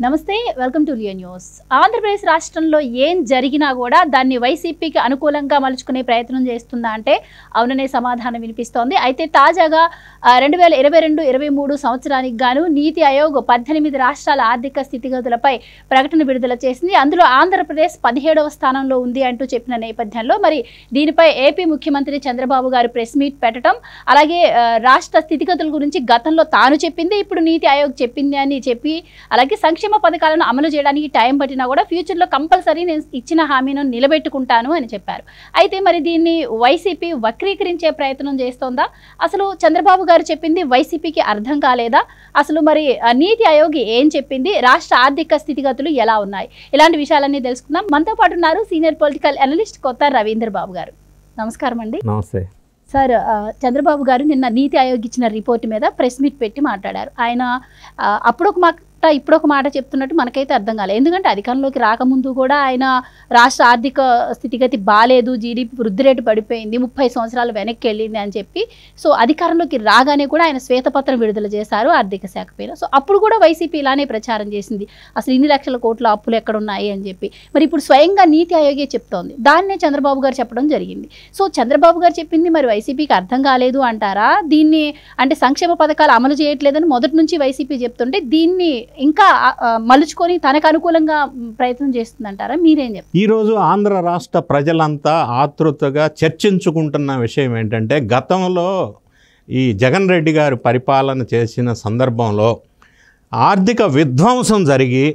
నమస్తే, welcome to Leo news. Andhra Pradesh రాష్ట్రంలో ఏం జరిగినా కూడా దాన్ని వైసీపీకి అనుకూలంగా మలుచుకునే ప్రయత్నం చేస్తుందా అంటే అవుననే సమాధానం వినిపిస్తోంది. అయితే తాజాగా 2022-23 సంవత్సరానికి గాను నీతి ఆయోగ్ 18 రాష్ట్రాల ఆర్థిక స్థితిగతులపై ప్రకటన విడుదల చేసింది. అందులో ఆంధ్రప్రదేశ్ 17వ స్థానంలో ఉంది అంటూ చెప్పిన నేపథ్యంలో మరి దీనిపై ఏపీ ముఖ్యమంత్రి చంద్రబాబు గారు ప్రెస్ మీట్ పెట్టడం, అలాగే రాష్ట్ర స్థితిగతుల గురించి గతంలో తాను చెప్పింది ఇప్పుడు నీతి ఆయోగ్ చెప్పింది అని చెప్పి, అలాగే సంక్షేమ పథకాలను అమలు చేయడానికి టైం పట్టినా కూడా ఫ్యూచర్లో కంపల్సరీ నేను ఇచ్చిన హామీను నిలబెట్టుకుంటాను అని చెప్పారు. అయితే మరి దీన్ని వైసీపీ వక్రీకరించే ప్రయత్నం చేస్తోందా? అసలు చంద్రబాబు గారు చెప్పింది వైసీపీకి అర్థం కాలేదా? అసలు మరి నీతి ఆయోగ్ ఏం చెప్పింది? రాష్ట్ర ఆర్థిక స్థితిగతులు ఎలా ఉన్నాయి? ఇలాంటి విషయాలన్నీ తెలుసుకుందాం. మనతో పాటు ఉన్నారు సీనియర్ పొలిటికల్ అనలిస్ట్ కొత్త రవీంద్ర బాబు గారు. నమస్కారం అండి. నమస్తే సార్. చంద్రబాబు గారు నిన్న నీతి ఆయోగ్ ఇచ్చిన రిపోర్ట్ మీద ప్రెస్ మీట్ పెట్టి మాట్లాడారు. ఆయన అప్పుడు ఒక మాట ఇప్పుడు ఒక మాట చెప్తున్నట్టు మనకైతే అర్థం కాలేదు. ఎందుకంటే అధికారంలోకి రాకముందు కూడా ఆయన రాష్ట్ర ఆర్థిక స్థితిగతి బాగాలేదు, జీడీపీ వృద్ధి రేటు పడిపోయింది, 30 సంవత్సరాలు వెనక్కి వెళ్ళింది అని చెప్పి సో అధికారంలోకి రాగానే కూడా ఆయన శ్వేతపత్రం విడుదల చేశారు ఆర్థిక శాఖ పైన. సో అప్పుడు కూడా వైసీపీ ఇలానే ప్రచారం చేసింది, అసలు ఇన్ని లక్షల కోట్ల అప్పులు ఎక్కడున్నాయి అని చెప్పి. మరి ఇప్పుడు స్వయంగా నీతి ఆయోగే చెప్తోంది, దాన్నే చంద్రబాబు గారు చెప్పడం జరిగింది. సో చంద్రబాబు గారు చెప్పింది మరి వైసీపీకి అర్థం కాలేదు అంటారా? దీన్ని అంటే సంక్షేమ పథకాలు అమలు చేయట్లేదని మొదటి నుంచి వైసీపీ చెప్తుంటే దీన్ని ఇంకా మలుచుకొని తనకు అనుకూలంగా ప్రయత్నం చేస్తుందంటారా? మీరేం చెప్తారు? ఈరోజు ఆంధ్ర రాష్ట్ర ప్రజలంతా ఆతృతగా చర్చించుకుంటున్న విషయం ఏంటంటే, గతంలో ఈ జగన్ రెడ్డి గారు పరిపాలన చేసిన సందర్భంలో ఆర్థిక విధ్వంసం జరిగి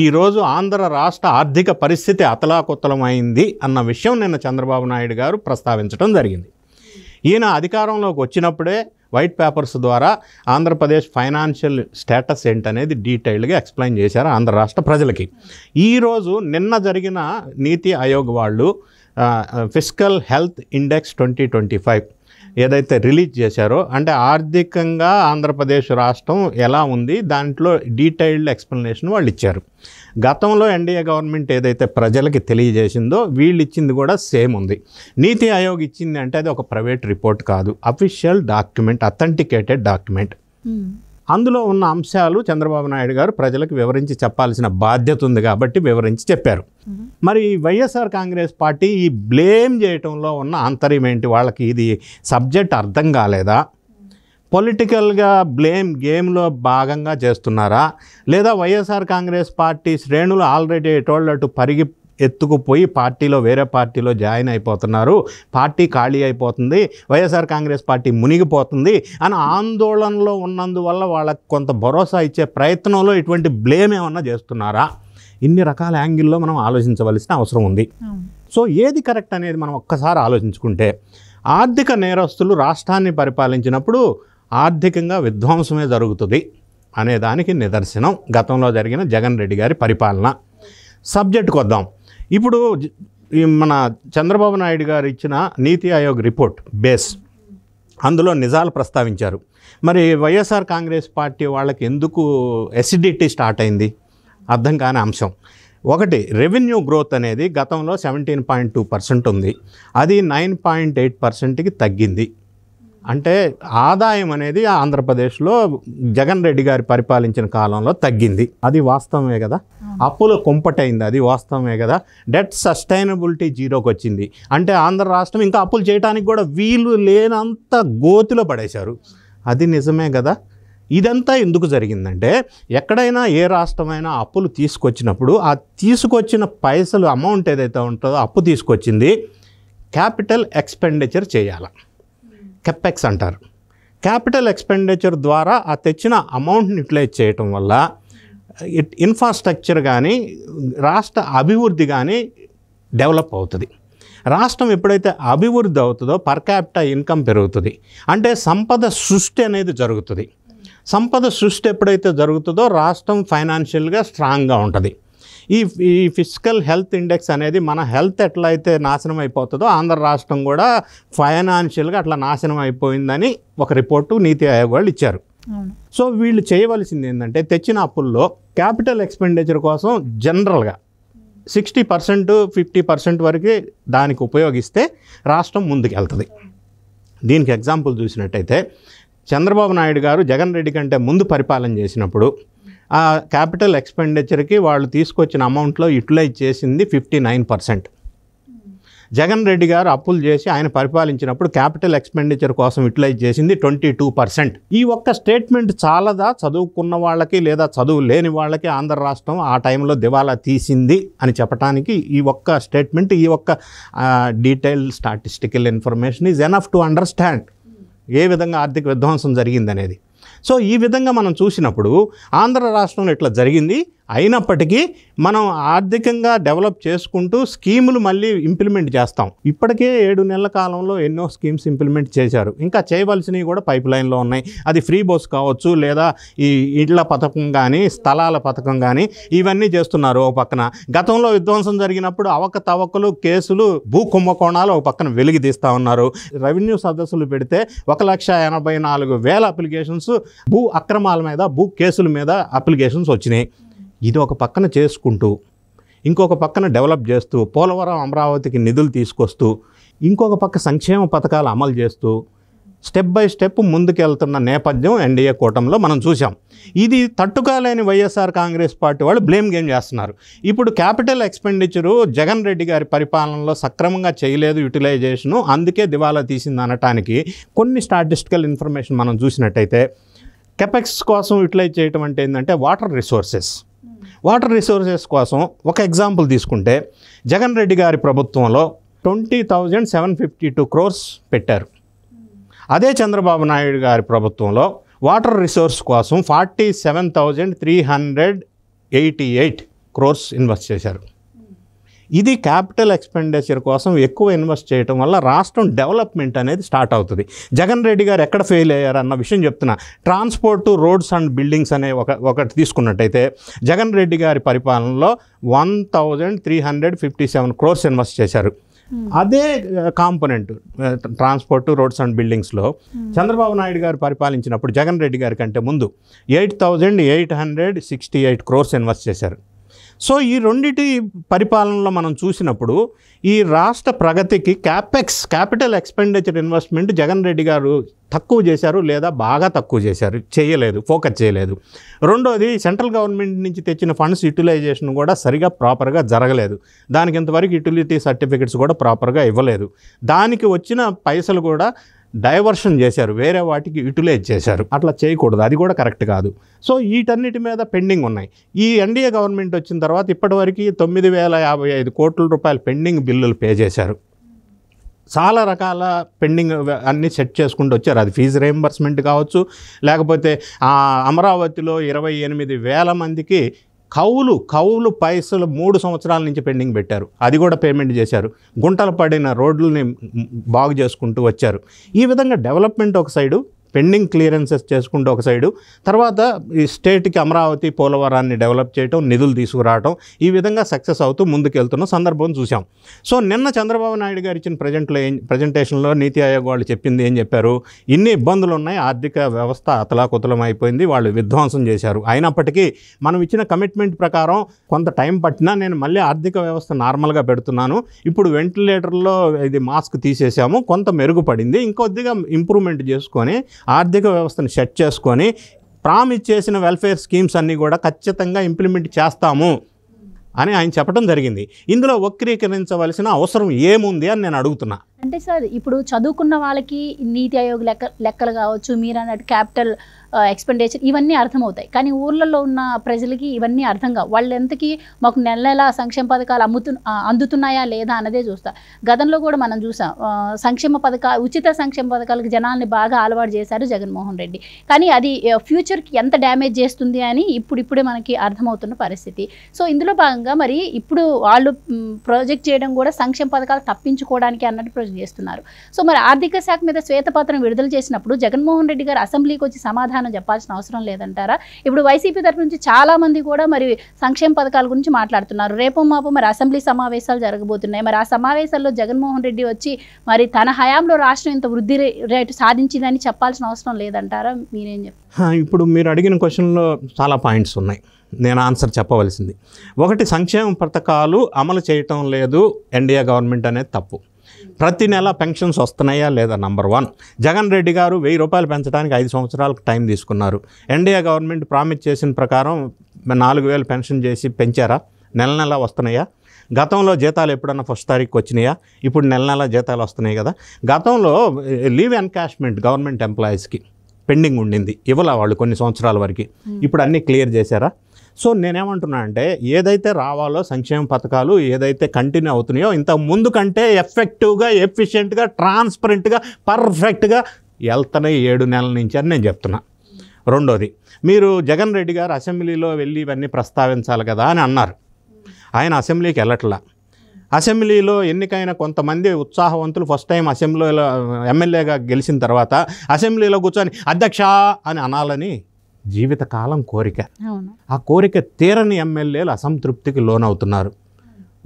ఈరోజు ఆంధ్ర రాష్ట్ర ఆర్థిక పరిస్థితి అతలాకుతలమైంది అన్న విషయం నిన్న చంద్రబాబు నాయుడు గారు ప్రస్తావించడం జరిగింది. ఈయన అధికారంలోకి వచ్చినప్పుడే వైట్ పేపర్స్ ద్వారా ఆంధ్రప్రదేశ్ ఫైనాన్షియల్ స్టేటస్ ఏంటనేది డీటెయిల్డ్గా ఎక్స్ప్లెయిన్ చేశారు ఆంధ్ర రాష్ట్ర ప్రజలకి. ఈరోజు నిన్న జరిగిన నీతి ఆయోగ్ వాళ్ళు ఫిస్కల్ హెల్త్ ఇండెక్స్ 2025 ఏదైతే రిలీజ్ చేశారో, అంటే ఆర్థికంగా ఆంధ్రప్రదేశ్ రాష్ట్రం ఎలా ఉంది దాంట్లో డీటెయిల్డ్ ఎక్స్ప్లెనేషన్ వాళ్ళు ఇచ్చారు. గతంలో ఎన్డీఏ గవర్నమెంట్ ఏదైతే ప్రజలకి తెలియజేసిందో వీళ్ళు ఇచ్చింది కూడా సేమ్ ఉంది. నీతి ఆయోగ్ ఇచ్చింది అంటే అది ఒక ప్రైవేట్ రిపోర్ట్ కాదు, అఫీషియల్ డాక్యుమెంట్, అథెంటికేటెడ్ డాక్యుమెంట్. అందులో ఉన్న అంశాలు చంద్రబాబు నాయుడు గారు ప్రజలకు వివరించి చెప్పాల్సిన బాధ్యత ఉంది కాబట్టి వివరించి చెప్పారు. మరి వైఎస్ఆర్ కాంగ్రెస్ పార్టీ ఈ బ్లేమ్ చేయటంలో ఉన్న ఆంతర్యం ఏంటి? వాళ్ళకి ఇది సబ్జెక్ట్ అర్థం కాలేదా? పొలిటికల్గా బ్లేమ్ గేమ్లో భాగంగా చేస్తున్నారా? లేదా వైఎస్ఆర్ కాంగ్రెస్ పార్టీ శ్రేణులు ఆల్రెడీ ఎటోళ్ళటు ఎత్తుకుపోయి పార్టీలో వేరే పార్టీలో జాయిన్ అయిపోతున్నారు, పార్టీ ఖాళీ అయిపోతుంది, వైఎస్ఆర్ కాంగ్రెస్ పార్టీ మునిగిపోతుంది అని ఆందోళనలో ఉన్నందువల్ల వాళ్ళకి కొంత భరోసా ఇచ్చే ప్రయత్నంలో ఇటువంటి బ్లేమ్ ఏమన్నా చేస్తున్నారా? ఇన్ని రకాల యాంగిల్లో మనం ఆలోచించవలసిన అవసరం ఉంది. సో ఏది కరెక్ట్ అనేది మనం ఒక్కసారి ఆలోచించుకుంటే, ఆర్థిక నేరస్తులు రాష్ట్రాన్ని పరిపాలించినప్పుడు ఆర్థికంగా విధ్వంసమే జరుగుతుంది అనే దానికి నిదర్శనం గతంలో జరిగిన జగన్ రెడ్డి గారి పరిపాలన. సబ్జెక్టుకు వద్దాం. ఇప్పుడు మన చంద్రబాబు నాయుడు గారు ఇచ్చిన నీతి ఆయోగ్ రిపోర్ట్ బేస్, అందులో నిజాలు ప్రస్తావించారు. మరి వైఎస్ఆర్ కాంగ్రెస్ పార్టీ వాళ్ళకి ఎందుకు ఎసిడిటీ స్టార్ట్ అయింది? అర్థం కాని అంశం. ఒకటి, రెవెన్యూ గ్రోత్ అనేది గతంలో 17.2% ఉంది, అది 9.8%కి తగ్గింది. అంటే ఆదాయం అనేది ఆంధ్రప్రదేశ్లో జగన్ రెడ్డి గారి పరిపాలించిన కాలంలో తగ్గింది, అది వాస్తవమే కదా. అప్పులు కుంపటైంది, అది వాస్తవమే కదా. డెట్ సస్టైనబిలిటీ 0కి వచ్చింది, అంటే ఆంధ్ర రాష్ట్రం ఇంకా అప్పులు చేయడానికి కూడా వీలు లేనంత గోతిలో పడేశారు, అది నిజమే కదా. ఇదంతా ఎందుకు జరిగిందంటే, ఎక్కడైనా ఏ రాష్ట్రమైనా అప్పులు తీసుకొచ్చినప్పుడు ఆ తీసుకొచ్చిన పైసలు అమౌంట్ ఏదైతే ఉంటుందో అప్పు తీసుకొచ్చింది క్యాపిటల్ ఎక్స్పెండిచర్ చేయాలి, కెపెక్స్ అంటారు. క్యాపిటల్ ఎక్స్పెండిచర్ ద్వారా ఆ తెచ్చిన అమౌంట్ని యూటిలైజ్ చేయటం వల్ల ఇన్ఫ్రాస్ట్రక్చర్ కానీ రాష్ట్ర అభివృద్ధి కానీ డెవలప్ అవుతుంది. రాష్ట్రం ఎప్పుడైతే అభివృద్ధి అవుతుందో పర్ క్యాపిటల్ ఇన్కమ్ పెరుగుతుంది, అంటే సంపద సృష్టి అనేది జరుగుతుంది. సంపద సృష్టి ఎప్పుడైతే జరుగుతుందో రాష్ట్రం ఫైనాన్షియల్గా స్ట్రాంగ్గా ఉంటుంది. ఈ ఫిస్కల్ హెల్త్ ఇండెక్స్ అనేది మన హెల్త్ ఎట్లయితే నాశనం అయిపోతుందో ఆంధ్ర రాష్ట్రం కూడా ఫైనాన్షియల్గా అట్లా నాశనం అయిపోయిందని ఒక రిపోర్టు నీతి ఆయోగ్ వాళ్ళు ఇచ్చారు. సో వీళ్ళు చేయవలసింది ఏంటంటే, తెచ్చిన అప్పుల్లో క్యాపిటల్ ఎక్స్పెండిచర్ కోసం జనరల్గా 60% 50% వరకు దానికి ఉపయోగిస్తే రాష్ట్రం ముందుకు వెళ్తుంది. దీనికి ఎగ్జాంపుల్ చూసినట్టయితే, చంద్రబాబు నాయుడు గారు జగన్ రెడ్డి కంటే ముందు పరిపాలన చేసినప్పుడు ఆ క్యాపిటల్ ఎక్స్పెండిచర్కి వాళ్ళు తీసుకొచ్చిన అమౌంట్లో యూటిలైజ్ చేసింది 59%. జగన్ రెడ్డి గారు అప్పులు చేసి ఆయన పరిపాలించినప్పుడు క్యాపిటల్ ఎక్స్పెండిచర్ కోసం యూటిలైజ్ చేసింది 22%. ఈ ఒక్క స్టేట్మెంట్ చాలదా చదువుకున్న వాళ్ళకి లేదా చదువు లేని వాళ్ళకి ఆంధ్ర రాష్ట్రం ఆ టైంలో దివాలా తీసింది అని చెప్పడానికి ఈ ఒక్క స్టేట్మెంట్, ఈ ఒక్క detail statistical information is enough to understand ఏ విధంగా ఆర్థిక విధ్వంసం జరిగిందనేది. సో ఈ విధంగా మనం చూసినప్పుడు ఆంధ్ర రాష్ట్రంలో ఇట్లా జరిగింది. అయినప్పటికీ మనం ఆర్థికంగా డెవలప్ చేసుకుంటూ స్కీములు మళ్ళీ ఇంప్లిమెంట్ చేస్తాం. ఇప్పటికే 7 నెలల కాలంలో ఎన్నో స్కీమ్స్ ఇంప్లిమెంట్ చేశారు. ఇంకా చేయవలసినవి కూడా పైప్ లైన్లో ఉన్నాయి. అది ఫ్రీ బస్ కావచ్చు, లేదా ఈ ఇళ్ల పథకం కానీ, స్థలాల పథకం కానీ, ఇవన్నీ చేస్తున్నారు. ఒక పక్కన గతంలో విధ్వంసం జరిగినప్పుడు అవకతవకలు, కేసులు, భూ కుంభకోణాలు ఒక పక్కన వెలికి తీస్తూ ఉన్నారు. రెవెన్యూ సదస్సులు పెడితే 1,84,000 అప్లికేషన్స్ భూ అక్రమాల మీద, భూ కేసుల మీద అప్లికేషన్స్ వచ్చినాయి. ఇది ఒక పక్కన చేసుకుంటూ ఇంకొక పక్కన డెవలప్ చేస్తూ పోలవరం అమరావతికి నిధులు తీసుకొస్తూ ఇంకొక పక్క సంక్షేమ పథకాలు అమలు చేస్తూ స్టెప్ బై స్టెప్ ముందుకెళ్తున్న నేపథ్యం ఎన్డీఏ కూటమిలో మనం చూసాం. ఇది తట్టుకోలేని వైఎస్ఆర్ కాంగ్రెస్ పార్టీ వాళ్ళు బ్లేమ్ గేమ్ చేస్తున్నారు. ఇప్పుడు క్యాపిటల్ ఎక్స్పెండిచరు జగన్ రెడ్డి గారి పరిపాలనలో సక్రమంగా చేయలేదు యూటిలైజేషను, అందుకే దివాలా తీసింది అనటానికి కొన్ని స్టాటిస్టికల్ ఇన్ఫర్మేషన్ మనం చూసినట్టయితే కెపెక్స్ కోసం యూటిలైజ్ చేయటం అంటే ఏంటంటే వాటర్ రిసోర్సెస్ కోసం ఒక ఎగ్జాంపుల్ తీసుకుంటే జగన్ రెడ్డి గారి ప్రభుత్వంలో 20,752 crores పెట్టారు. అదే చంద్రబాబు నాయుడు గారి ప్రభుత్వంలో వాటర్ రిసోర్స్ కోసం 47,388 crores ఇన్వెస్ట్ చేశారు. ఇది క్యాపిటల్ ఎక్స్పెండిచర్ కోసం ఎక్కువ ఇన్వెస్ట్ చేయడం వల్ల రాష్ట్రం డెవలప్మెంట్ అనేది స్టార్ట్ అవుతుంది. జగన్ రెడ్డి గారు ఎక్కడ ఫెయిల్ అయ్యారన్న విషయం చెప్తున్నా. ట్రాన్స్పోర్ట్, రోడ్స్ అండ్ బిల్డింగ్స్ అనే ఒకటి తీసుకున్నట్టయితే జగన్ రెడ్డి గారి పరిపాలనలో 1,357 crores ఇన్వెస్ట్ చేశారు. అదే కాంపోనెంట్ ట్రాన్స్పోర్ట్, రోడ్స్ అండ్ బిల్డింగ్స్లో చంద్రబాబు నాయుడు గారు పరిపాలించినప్పుడు జగన్ రెడ్డి గారి కంటే ముందు 8,868 crores ఇన్వెస్ట్ చేశారు. సో ఈ రెండిటి పరిపాలనలో మనం చూసినప్పుడు ఈ రాష్ట్ర ప్రగతికి capital expenditure investment Jagan Reddy గారు తక్కువ చేశారు, లేదా బాగా తక్కువ చేశారు, ఫోకస్ చేయలేదు. రెండోది సెంట్రల్ గవర్నమెంట్ నుంచి తెచ్చిన ఫండ్స్ యూటిలైజేషన్ కూడా సరిగా ప్రాపర్గా జరగలేదు. దానికి ఇంతవరకు యూటిలిటీ సర్టిఫికెట్స్ కూడా ప్రాపర్గా ఇవ్వలేదు. దానికి వచ్చిన పైసలు కూడా డైవర్షన్ చేశారు, వేరే వాటికి యూటిలైజ్ చేశారు. అట్లా చేయకూడదు, అది కూడా కరెక్ట్ కాదు. సో వీటన్నిటి మీద పెండింగ్ ఉన్నాయి. ఈ ఎన్డీఏ గవర్నమెంట్ వచ్చిన తర్వాత ఇప్పటివరకు 9,055 కోట్ల రూపాయలు పెండింగ్ బిల్లులు పే చేశారు. చాలా రకాల పెండింగ్ అన్నీ సెట్ చేసుకుంటూ వచ్చారు. అది ఫీజు రీయింబర్స్మెంట్ కావచ్చు, లేకపోతే అమరావతిలో 28,000 మందికి కౌలు పైసలు 3 సంవత్సరాల నుంచి పెండింగ్ పెట్టారు. అది కూడా పేమెంట్ చేశారు. గుంటలు పడిన రోడ్లని బాగు చేసుకుంటూ వచ్చారు. ఈ విధంగా డెవలప్మెంట్ ఒక సైడు, పెండింగ్ క్లియరెన్సెస్ చేసుకుంటూ ఒక సైడు, తర్వాత ఈ స్టేట్కి అమరావతి, పోలవరాన్ని డెవలప్ చేయటం, నిధులు తీసుకురావటం, ఈ విధంగా సక్సెస్ అవుతూ ముందుకెళ్తున్న సందర్భం చూసాం. సో నిన్న చంద్రబాబు నాయుడు గారు ఇచ్చిన ప్రజెంటేషన్లో నీతి ఆయోగ్ వాళ్ళు చెప్పింది ఏం చెప్పారు? ఇన్ని ఇబ్బందులు ఉన్నాయి, ఆర్థిక వ్యవస్థ అతలాకుతలం అయిపోయింది, వాళ్ళు విధ్వంసం చేశారు. అయినప్పటికీ మనం ఇచ్చిన కమిట్మెంట్ ప్రకారం కొంత టైం పట్టినా నేను మళ్ళీ ఆర్థిక వ్యవస్థ నార్మల్గా పెడుతున్నాను. ఇప్పుడు వెంటిలేటర్లో ఇది మాస్క్ తీసేసాము, కొంత మెరుగుపడింది, ఇంకొద్దిగా ఇంప్రూవ్మెంట్ చేసుకొని ఆర్థిక వ్యవస్థను సెట్ చేసుకొని ప్రామిస్ చేసిన వెల్ఫేర్ స్కీమ్స్ అన్నీ కూడా ఖచ్చితంగా ఇంప్లిమెంట్ చేస్తాము అని ఆయన చెప్పడం జరిగింది. ఇందులో వక్రీకరించవలసిన అవసరం ఏముంది అని నేను అడుగుతున్నా. అంటే సార్, ఇప్పుడు చదువుకున్న వాళ్ళకి నీతి ఆయోగ్ లెక్కలు కావచ్చు, మీరు అన్నట్టు క్యాపిటల్ ఎక్స్పెండిచర్, ఇవన్నీ అర్థమవుతాయి. కానీ ఊర్లలో ఉన్న ప్రజలకి ఇవన్నీ అర్థం కావు. వాళ్ళు ఎంతకి మాకు నెల నెల సంక్షేమ పథకాలు అందుతున్నాయా లేదా అన్నదే చూస్తారు. గతంలో కూడా మనం చూసాం, ఉచిత సంక్షేమ పథకాలకు జనాల్ని బాగా అలవాటు చేశారు జగన్మోహన్ రెడ్డి. కానీ అది ఫ్యూచర్కి ఎంత డ్యామేజ్ చేస్తుంది అని ఇప్పుడిప్పుడే మనకి అర్థమవుతున్న పరిస్థితి. సో ఇందులో భాగంగా మరి ఇప్పుడు వాళ్ళు ప్రాజెక్ట్ చేయడం కూడా సంక్షేమ పథకాలు తప్పించుకోవడానికి అన్నట్టు ప్రాజెక్ట్ చేస్తున్నారు. సో మరి ఆర్థిక శాఖ మీద శ్వేతపత్రం విడుదల చేసినప్పుడు జగన్మోహన్ రెడ్డి గారు అసెంబ్లీకి వచ్చి సమాధానం చెప్పాల్సిన అవసరం లేదంటారా? ఇప్పుడు వైసీపీ తరఫు నుంచి చాలా మంది కూడా మరి సంక్షేమ పథకాల గురించి మాట్లాడుతున్నారు. రేపు మాపు మరి అసెంబ్లీ సమావేశాలు జరగబోతున్నాయి. మరి ఆ సమావేశాల్లో జగన్మోహన్ రెడ్డి వచ్చి మరి తన హయాంలో రాష్ట్రం ఇంత వృద్ధి రేటు సాధించిందని చెప్పాల్సిన అవసరం లేదంటారా? మీరేం చెప్తారు? ఇప్పుడు మీరు అడిగిన క్వశ్చన్లో చాలా పాయింట్స్ ఉన్నాయి, నేను ఆన్సర్ చెప్పవలసింది. ఒకటి, సంక్షేమ పథకాలు అమలు చేయటం లేదు ఎన్డీఏ గవర్నమెంట్ అనేది తప్పు. ప్రతి నెల పెన్షన్స్ వస్తున్నాయా లేదా? నంబర్ 1. జగన్ రెడ్డి గారు 1000 రూపాయలు పెంచడానికి 5 సంవత్సరాలకు టైం తీసుకున్నారు. ఎన్డీఏ గవర్నమెంట్ ప్రామిస్ చేసిన ప్రకారం 4000 పెన్షన్ చేసి పెంచారా? నెల నెల వస్తున్నాయా? గతంలో జీతాలు ఎప్పుడన్నా ఫస్ట్ తారీఖు వచ్చినాయా? ఇప్పుడు నెల నెల జీతాలు వస్తున్నాయి కదా. గతంలో లీవ్ ఎన్కాష్మెంట్ గవర్నమెంట్ ఎంప్లాయీస్కి పెండింగ్ ఉండింది, ఇవ్వాల వాళ్ళు కొన్ని సంవత్సరాల వరకు. ఇప్పుడు అన్నీ క్లియర్ చేశారా? సో నేనేమంటున్నా అంటే ఏదైతే రావాలో సంక్షేమ పథకాలు ఏదైతే కంటిన్యూ అవుతున్నాయో ఇంత ముందు కంటే ఎఫెక్టివ్గా, ఎఫిషియెంట్గా, ట్రాన్స్పరెంట్గా, పర్ఫెక్ట్గా వెళ్తున్నాయి 7 నెలల నుంచి అని నేను చెప్తున్నా. రెండోది, మీరు జగన్ రెడ్డి గారు అసెంబ్లీలో వెళ్ళి ఇవన్నీ ప్రస్తావించాలి కదా అని అన్నారు. ఆయన అసెంబ్లీకి వెళ్ళట్లా. అసెంబ్లీలో ఎన్నికైన కొంతమంది ఉత్సాహవంతులు ఫస్ట్ టైం అసెంబ్లీలో ఎమ్మెల్యేగా గెలిచిన తర్వాత అసెంబ్లీలో కూర్చొని అధ్యక్ష అని అనాలని జీవితకాలం కోరిక. ఆ కోరిక తీరని ఎమ్మెల్యేలు అసంతృప్తికి లోనవుతున్నారు.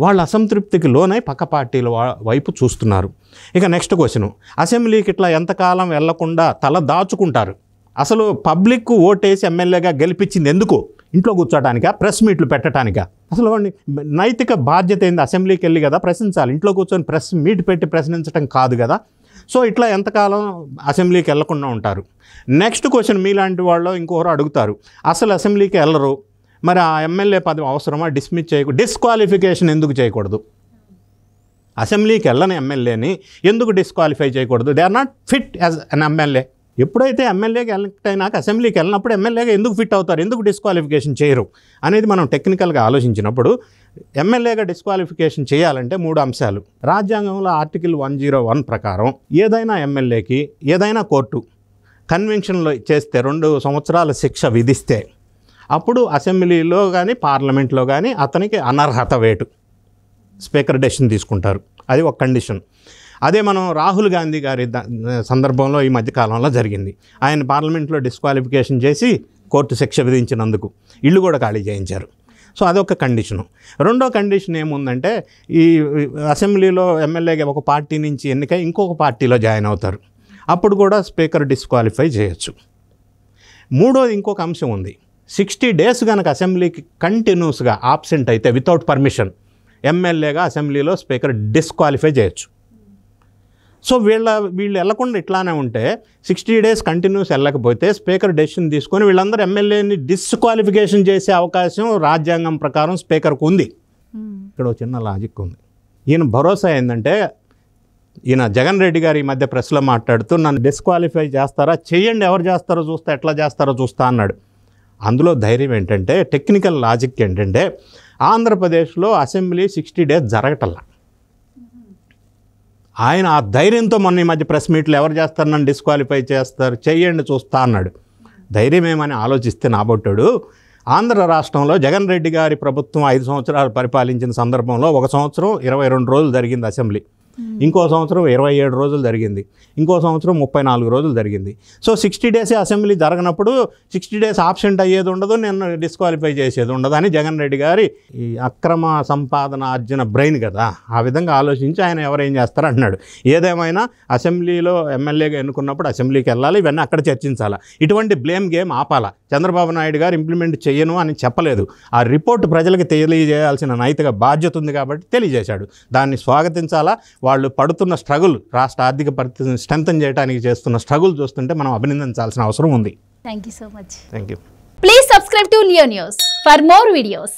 వాళ్ళు అసంతృప్తికి లోనై పక్క పార్టీల వైపు చూస్తున్నారు. ఇక నెక్స్ట్ క్వశ్చన్, అసెంబ్లీకి ఇట్లా ఎంతకాలం వెళ్లకుండా తల దాచుకుంటారు? అసలు పబ్లిక్ ఓటేసి ఎమ్మెల్యేగా గెలిపించింది ఎందుకు? ఇంట్లో కూర్చోటానికా? ప్రెస్ మీట్లు పెట్టడానికా? అసలు వాడిని నైతిక బాధ్యత ఏంది? అసెంబ్లీకి వెళ్ళి కదా ప్రశ్నించాలి, ఇంట్లో కూర్చొని ప్రెస్ మీట్ పెట్టి ప్రశ్నించడం కాదు కదా. సో ఇట్లా ఎంతకాలం అసెంబ్లీకి వెళ్లకుండా ఉంటారు? నెక్స్ట్ క్వశ్చన్, మీలాంటి వాళ్ళు ఇంకొకరు అడుగుతారు, అసలు అసెంబ్లీకి వెళ్ళరు, మరి ఆ ఎమ్మెల్యే పదవి అవసరమా? డిస్క్వాలిఫికేషన్ ఎందుకు చేయకూడదు? అసెంబ్లీకి వెళ్ళని ఎమ్మెల్యేని ఎందుకు డిస్క్వాలిఫై చేయకూడదు? They are not fit as an MLA. ఎప్పుడైతే ఎమ్మెల్యేకి ఎలక్ట్ అయినాక అసెంబ్లీకి వెళ్ళినప్పుడు ఎమ్మెల్యేగా ఎందుకు ఫిట్ అవుతారు, ఎందుకు డిస్క్వాలిఫికేషన్ చేయరు అనేది మనం టెక్నికల్గా ఆలోచించినప్పుడు ఎమ్మెల్యేగా డిస్క్వాలిఫికేషన్ చేయాలంటే 3 అంశాలు. రాజ్యాంగంలో ఆర్టికల్ 101 ప్రకారం ఏదైనా ఎమ్మెల్యేకి ఏదైనా కోర్టు కన్వెన్షన్లో చేస్తే 2 సంవత్సరాల శిక్ష విధిస్తే అప్పుడు అసెంబ్లీలో కానీ పార్లమెంట్లో కానీ అతనికి అనర్హత వేటు, స్పీకర్ డెసిషన్ తీసుకుంటారు. అది ఒక కండిషన్. అదే మనం రాహుల్ గాంధీ గారి సందర్భంలో ఈ మధ్యకాలంలో జరిగింది. ఆయన పార్లమెంట్లో డిస్క్వాలిఫికేషన్ చేసి కోర్టు శిక్ష విధించినందుకు ఇల్లు కూడా ఖాళీ చేయించారు. సో అదొక కండిషను. రెండో కండిషన్ ఏముందంటే, ఈ అసెంబ్లీలో ఎమ్మెల్యేగా ఒక పార్టీ నుంచి ఎన్నికై ఇంకొక పార్టీలో జాయిన్ అవుతారు, అప్పుడు కూడా స్పీకర్ డిస్క్వాలిఫై చేయొచ్చు. మూడోది ఇంకొక అంశం ఉంది, 60 డేస్ కనుక అసెంబ్లీకి కంటిన్యూస్గా ఆబ్సెంట్ అయితే వితౌట్ పర్మిషన్ ఎమ్మెల్యేగా అసెంబ్లీలో స్పీకర్ డిస్క్వాలిఫై చేయొచ్చు. సో వీళ్ళు వెళ్లకుండా ఇట్లానే ఉంటే 60 డేస్ కంటిన్యూస్ వెళ్ళకపోతే స్పీకర్ డెసిషన్ తీసుకొని వీళ్ళందరూ ఎమ్మెల్యేని డిస్క్వాలిఫికేషన్ చేసే అవకాశం రాజ్యాంగం ప్రకారం స్పీకర్కు ఉంది. ఇక్కడ ఒక చిన్న లాజిక్ ఉంది. ఈయన భరోసా ఏంటంటే, ఈయన జగన్ రెడ్డి గారు ఈ మధ్య ప్రెస్లో మాట్లాడుతూ నన్ను డిస్క్వాలిఫై చేస్తారా, చేయండి, ఎవరు చేస్తారో చూస్తా, ఎట్లా చేస్తారో చూస్తా అన్నాడు. అందులో ధైర్యం ఏంటంటే, టెక్నికల్ లాజిక్ ఏంటంటే, ఆంధ్రప్రదేశ్లో అసెంబ్లీ 60 డేస్ జరగటల్లా. ఆయన ఆ ధైర్యంతో మొన్న ఈ మధ్య ప్రెస్ మీట్లు ఎవరు చేస్తారు, నన్ను డిస్క్వాలిఫై చేస్తారు, చెయ్యండి చూస్తా అన్నాడు. ధైర్యం ఏమని ఆలోచిస్తే నాబొట్టాడు, ఆంధ్ర రాష్ట్రంలో జగన్ రెడ్డి గారి ప్రభుత్వం 5 సంవత్సరాలు పరిపాలించిన సందర్భంలో 1 సంవత్సరం 22 రోజులు జరిగింది అసెంబ్లీ, ఇంకో సంవత్సరం 27 రోజులు జరిగింది, ఇంకో సంవత్సరం 34 రోజులు జరిగింది. సో 60 డేసే అసెంబ్లీ జరగనప్పుడు 60 డేస్ ఆబ్సెంట్ అయ్యేది ఉండదు, నేను డిస్క్వాలిఫై చేసేది ఉండదు అని జగన్ రెడ్డి గారి ఈ అక్రమ సంపాదన అర్జున బ్రెయిన్ కదా, ఆ విధంగా ఆలోచించి ఆయన ఎవరేం చేస్తారు అంటున్నాడు. ఏదేమైనా అసెంబ్లీలో ఎమ్మెల్యేగా ఎన్నుకున్నప్పుడు అసెంబ్లీకి వెళ్ళాలి, ఇవన్నీ అక్కడ చర్చించాలా. ఇటువంటి బ్లేమ్ గేమ్ ఆపాలా. చంద్రబాబు నాయుడు గారు ఇంప్లిమెంట్ చేయను అని చెప్పలేదు. ఆ రిపోర్ట్ ప్రజలకు తెలియజేయాల్సిన నైతిక బాధ్యత ఉంది కాబట్టి తెలియజేశాడు. దాన్ని స్వాగతించాలా. వాళ్ళు పడుతున్న స్ట్రగుల్, రాష్ట్ర ఆర్థిక పరిస్థితిని స్ట్రెంథన్ చేయడానికి చేస్తున్న స్ట్రగుల్ చూస్తుంటే మనం అభినందించాల్సిన అవసరం ఉంది. Thank you so much. Thank you. Please subscribe to Leo news for more videos.